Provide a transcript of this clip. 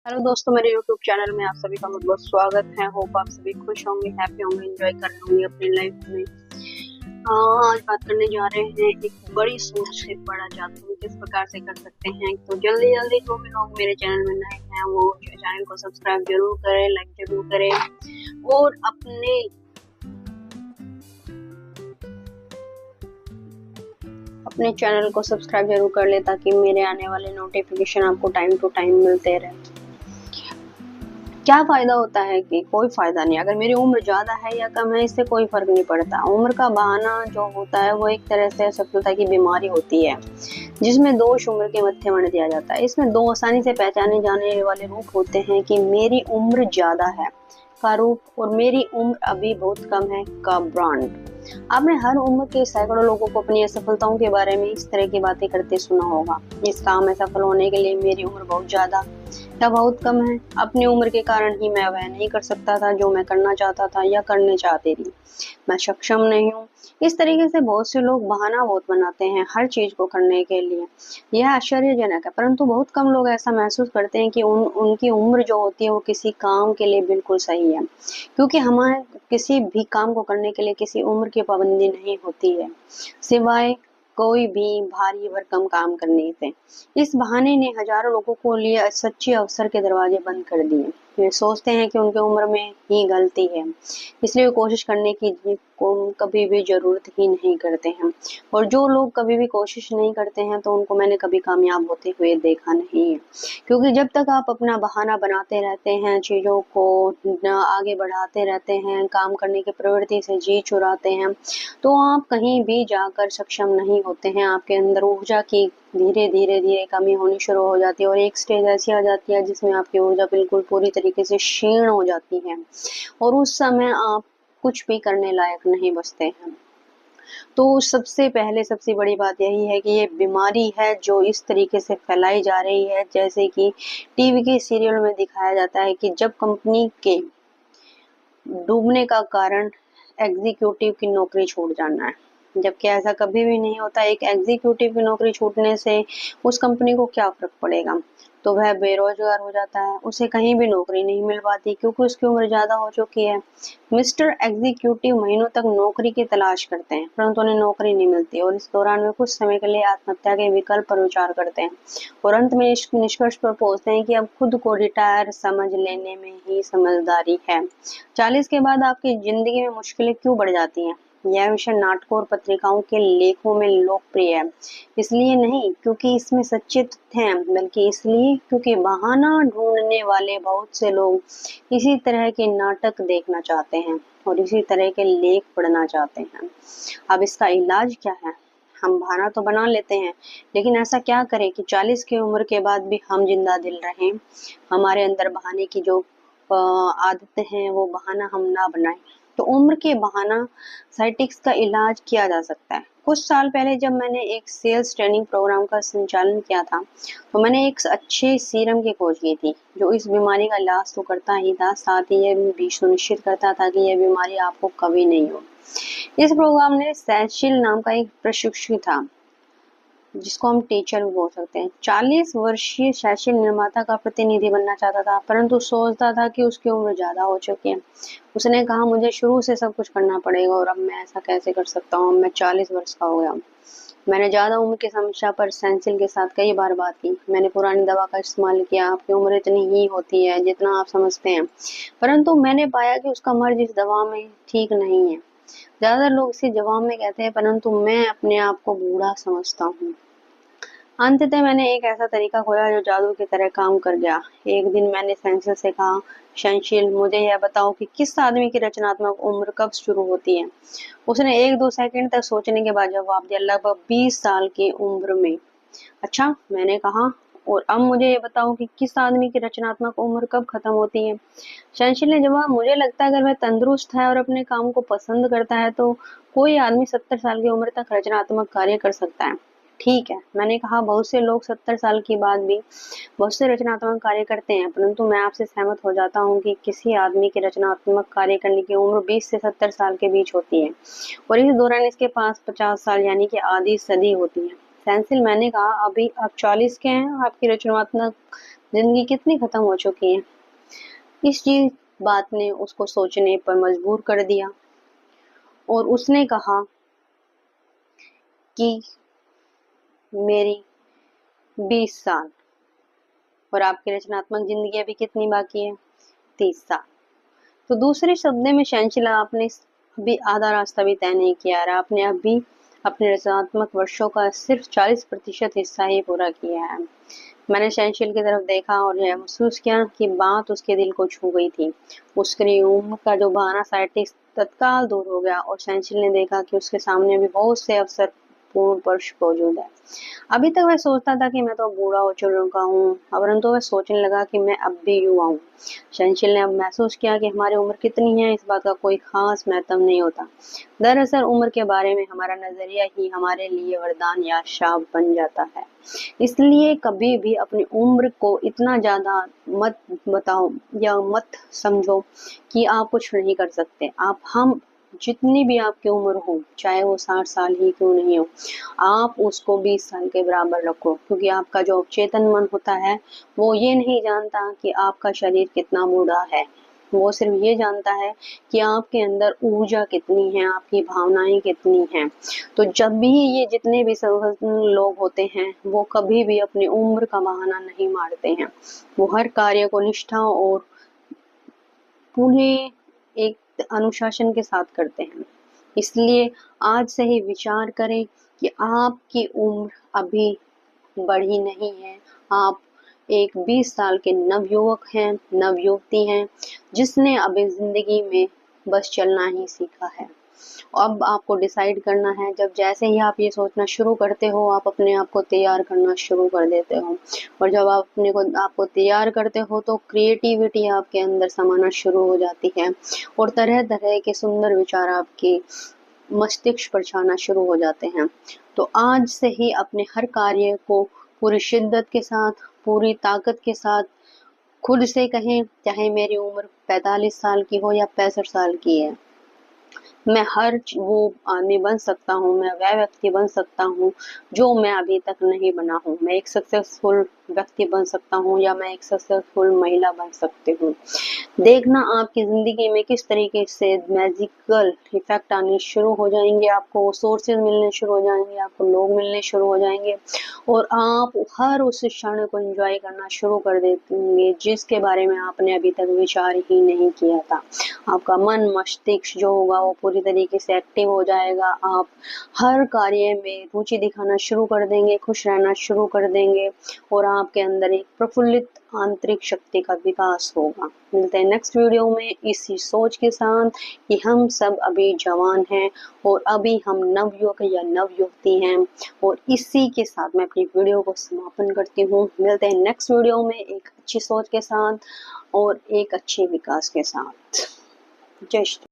Hello दोस्तों, मेरे YouTube channel में आप सभी का बहुत बहुत स्वागत है। होप आप सभी खुश होंगे, हैप्पी होंगे, एंजॉय कर रहे होंगे अपनी लाइफ में। आज बात करने जा रहे हैं एक बड़ी सोच से बड़ा जादू किस प्रकार से कर सकते हैं। तो जल्दी जल्दी जो भी लोग मेरे चैनल में नए हैं वो चैनल को सब्सक्राइब जरूर करें, लाइक जरूर करें और अपने चैनल को सब्सक्राइब जरूर कर ले ताकि मेरे आने वाले नोटिफिकेशन आपको टाइम टू टाइम मिलते रहे। क्या फायदा होता है कि कोई फायदा नहीं। अगर मेरी उम्र ज्यादा है या कम है इससे कोई फर्क नहीं पड़ता। उम्र का बहाना जो होता है वो एक तरह से असफलता की बीमारी होती है जिसमें दोष उम्र के मत्थे मढ़ दिया जाता है। इसमें दो आसानी से पहचाने जाने वाले रूप होते हैं कि मेरी उम्र ज्यादा है का रूप और मेरी उम्र अभी बहुत कम है का ब्रांड। आपने हर उम्र के सैकड़ों लोगों को अपनी असफलताओं के बारे में इस तरह की बातें करते सुना होगा। इस काम में सफल होने के लिए मेरी उम्र बहुत ज्यादा या बहुत कम है। अपनी उम्र के कारण ही मैं वह नहीं कर सकता था जो मैं करना चाहता था या करने चाहती थी। मैं सक्षम नहीं हूँ। इस तरीके से बहुत से लोग बहाना बहुत बनाते हैं हर चीज को करने के लिए। यह आश्चर्यजनक है, परंतु बहुत कम लोग ऐसा महसूस करते हैं कि उनकी उम्र जो होती है वो किसी काम के लिए बिल्कुल सही है, क्योंकि हमारे किसी भी काम को करने के लिए किसी उम्र की पाबंदी नहीं होती है, सिवाय कोई भी भारी भरकम काम करने से। इस बहाने ने हजारों लोगों को लिए सच्चे अवसर के दरवाजे बंद कर दिए। वे सोचते हैं कि उनके उम्र में ही गलती है, इसलिए वो कोशिश करने की को कभी भी जरूरत ही नहीं करते हैं। और जो लोग कभी भी कोशिश नहीं करते हैं तो उनको मैंने कभी कामयाब होते हुए देखा नहीं है, क्योंकि जब तक आप अपना बहाना बनाते रहते हैं, चीजों को आगे बढ़ाते रहते हैं, काम करने की प्रवृत्ति से जी चुराते हैं, तो आप कहीं भी जाकर सक्षम नहीं होते हैं। आपके अंदर ऊर्जा की धीरे धीरे धीरे कमी होनी शुरू हो जाती है और एक स्टेज ऐसी आ जाती है जिसमें आपकी ऊर्जा बिल्कुल पूरी तरीके से क्षीण हो जाती है और उस समय आप कुछ भी करने लायक नहीं बचते हैं। तो सबसे पहले सबसे बड़ी बात यही है कि ये बीमारी है जो इस तरीके से फैलाई जा रही है, जैसे कि टीवी के सीरियल में दिखाया जाता है कि जब कंपनी के डूबने का कारण एग्जीक्यूटिव की नौकरी छूट जाना है, जबकि ऐसा कभी भी नहीं होता। एक एग्जीक्यूटिव की नौकरी छूटने से उस कंपनी को क्या फर्क पड़ेगा, तो वह बेरोजगार हो जाता है, उसे कहीं भी नौकरी नहीं मिल पाती क्योंकि उसकी उम्र ज्यादा हो चुकी है। मिस्टर एग्जीक्यूटिव महीनों तक नौकरी की तलाश करते हैं परंतु उन्हें नौकरी नहीं मिलती और इस दौरान वे कुछ समय के लिए आत्महत्या के विकल्प पर विचार करते हैं और अंत में इस निष्कर्ष पर पहुंचते हैं कि अब खुद को रिटायर समझ लेने में ही समझदारी है। 40 के बाद आपकी जिंदगी में मुश्किलें क्यों बढ़ जाती हैं? यह विषय नाटकों और पत्रिकाओं के लेखों में लोकप्रिय है, इसलिए नहीं क्योंकि इसमें सच्चे तथ्य हैं, बल्कि इसलिए क्योंकि बहाना ढूंढने वाले बहुत से लोग इसी तरह के नाटक देखना चाहते हैं और इसी तरह के लेख पढ़ना चाहते हैं। अब इसका इलाज क्या है? हम बहाना तो बना लेते हैं, लेकिन ऐसा क्या करें कि 40 की उम्र के बाद भी हम जिंदा दिल रहें। हमारे अंदर बहाने की जो आदतें हैं वो बहाना हम ना बनाएं। तो उम्र के बहाना साइटिक्स का इलाज किया जा सकता है। कुछ साल पहले जब मैंने एक सेल्स ट्रेनिंग प्रोग्राम का संचालन किया था तो मैंने एक अच्छे सीरम की खोज की थी जो इस बीमारी का इलाज तो करता ही था, साथ ही यह भी सुनिश्चित करता था कि यह बीमारी आपको कभी नहीं हो। इस प्रोग्राम ने सैशिल नाम का एक प्रशिक्षु था जिसको हम टीचर भी बोल सकते हैं। 40 वर्षीय सैशिल निर्माता का प्रतिनिधि बनना चाहता था, परंतु सोचता था कि उसकी उम्र ज्यादा हो चुकी है। उसने कहा मुझे शुरू से सब कुछ करना पड़ेगा और अब मैं ऐसा कैसे कर सकता हूँ, मैं 40 वर्ष का हो गया। मैंने ज्यादा उम्र की समस्या पर सैंसिल के साथ कई बार बात की। मैंने पुरानी दवा का इस्तेमाल किया, आपकी उम्र इतनी ही होती है जितना आप समझते हैं, परंतु मैंने पाया कि उसका मर्ज इस दवा में ठीक नहीं है। ज्यादातर लोग इसे जवाब में कहते हैं, परंतु मैं अपने आप को बूढ़ा समझता हूँ। अंततः मैंने एक ऐसा तरीका खोजा जो जादू की तरह काम कर गया। एक दिन मैंने सेंसिल से कहा, सेंसिल मुझे यह बताओ कि किस आदमी की रचनात्मक उम्र कब शुरू होती है। उसने 1-2 सेकंड तक सोचने के बाद जवाब दिया, लगभग 20 साल की उम्र में। अच्छा, मैंने कहा, और अब मुझे ये बताओ कि किस आदमी की रचनात्मक उम्र कब खत्म होती है। सेंसिल ने जवाब, मुझे लगता है अगर वह तंदुरुस्त है और अपने काम को पसंद करता है तो कोई आदमी 70 साल की उम्र तक रचनात्मक कार्य कर सकता है। ठीक है, मैंने कहा, बहुत से लोग 70 साल के बाद भी बहुत से रचनात्मक कार्य करते हैं, परंतु मैं आपसे सहमत हो जाता हूँ कि किसी आदमी की रचनात्मक कार्य करने की उम्र 20 से 70 साल के बीच होती है और इस दौरान इसके पास 50 साल यानी कि आधी सदी होती है। सेंसिल, मैंने कहा, अभी आप 40 के हैं, आपकी रचनात्मक जिंदगी कितनी खत्म हो चुकी है। इस चीज बात ने उसको सोचने पर मजबूर कर दिया और उसने कहा कि मेरी 20 साल और आपकी रचनात्मक जिंदगी अभी कितनी बाकी है, 30 साल। तो दूसरे शब्दों में शहंशाह, आपने अभी आधा रास्ता भी तय नहीं किया और आपने अभी अपने रचनात्मक वर्षों का सिर्फ 40% हिस्सा ही पूरा किया है। मैंने शहंशाह की तरफ देखा और यह महसूस किया कि बात उसके दिल को छू गई थी। उसकी उम्र का जो बहाना साइटिस्ट तत्काल दूर हो गया और शहंशाह ने देखा कि उसके सामने अभी बहुत से अवसर पूर्ण वर्ष मौजूद है। अभी तक वह सोचता था कि मैं तो बूढ़ा हो चुका हूँ, परंतु वह सोचने लगा कि मैं अब भी युवा हूँ। शहंशाह ने अब महसूस किया कि हमारी उम्र कितनी है इस बात का कोई खास महत्व नहीं होता। दरअसल उम्र के बारे में हमारा नजरिया ही हमारे लिए वरदान या शाप बन जाता है। इसलिए कभी भी अपनी उम्र को इतना ज्यादा मत बताओ या मत समझो कि आप कुछ नहीं कर सकते। आप हम जितनी भी आपकी उम्र हो, चाहे वो 60 साल ही क्यों नहीं हो, आप उसको 20 साल के बराबर रखो, क्योंकि आपका जो चेतन मन होता है वो ये नहीं जानता कि आपका शरीर कितना बूढ़ा है। वो सिर्फ ये जानता है कि आपके अंदर ऊर्जा कितनी है, आपकी भावनाएं कितनी हैं। तो जब भी ये जितने भी लोग होते हैं वो कभी भी अपनी उम्र का बहाना नहीं मारते हैं। वो हर कार्य को निष्ठा और पूरे एक अनुशासन के साथ करते हैं। इसलिए आज से ही विचार करें कि आपकी उम्र अभी बढ़ी नहीं है। आप एक 20 साल के नवयुवक हैं, नवयुवती हैं, जिसने अभी जिंदगी में बस चलना ही सीखा है। अब आपको डिसाइड करना है। जब जैसे ही आप ये सोचना शुरू करते हो, आप अपने आप को तैयार करना शुरू कर देते हो और जब आप अपने को आपको तैयार करते हो तो क्रिएटिविटी आपके अंदर समाना शुरू हो जाती है और तरह तरह के सुंदर विचार आपके मस्तिष्क पर छाना शुरू हो जाते हैं। तो आज से ही अपने हर कार्य को पूरी शिद्दत के साथ, पूरी ताकत के साथ खुद से कहें, चाहे मेरी उम्र 45 साल की हो या 65 साल की है, मैं हर वो आदमी बन सकता हूँ, मैं वह व्यक्ति बन सकता हूँ जो मैं अभी तक नहीं बना हूँ। मैं एक सक्सेसफुल व्यक्ति बन सकता हूँ या मैं एक सक्सेसफुल महिला बन सकती हूँ। देखना आपकी जिंदगी में किस तरीके से मैजिकल इफेक्ट आने शुरू हो जाएंगे, आपको सोर्सेज मिलने शुरू हो जाएंगे, आपको लोग मिलने शुरू हो जाएंगे और आप हर उस क्षण को एंजॉय करना शुरू कर देंगे जिसके बारे में आपने अभी तक विचार ही नहीं किया था। आपका मन मस्तिष्क जो होगा वो पूरी तरीके से एक्टिव हो जाएगा। आप हर कार्य में रुचि दिखाना शुरू कर देंगे, खुश रहना शुरू कर देंगे और आपके अंदर एक प्रफुल्लित आंतरिक शक्ति का विकास होगा। मिलते हैं नेक्स्ट वीडियो में इसी सोच के साथ कि हम सब अभी जवान हैं और अभी हम नवयुवक या नवयुवती हैं। और इसी के साथ मैं अपनी वीडियो को समापन करती हूँ। मिलते हैं नेक्स्ट वीडियो में एक अच्छी सोच के साथ और एक अच्छे विकास के साथ। जय श्री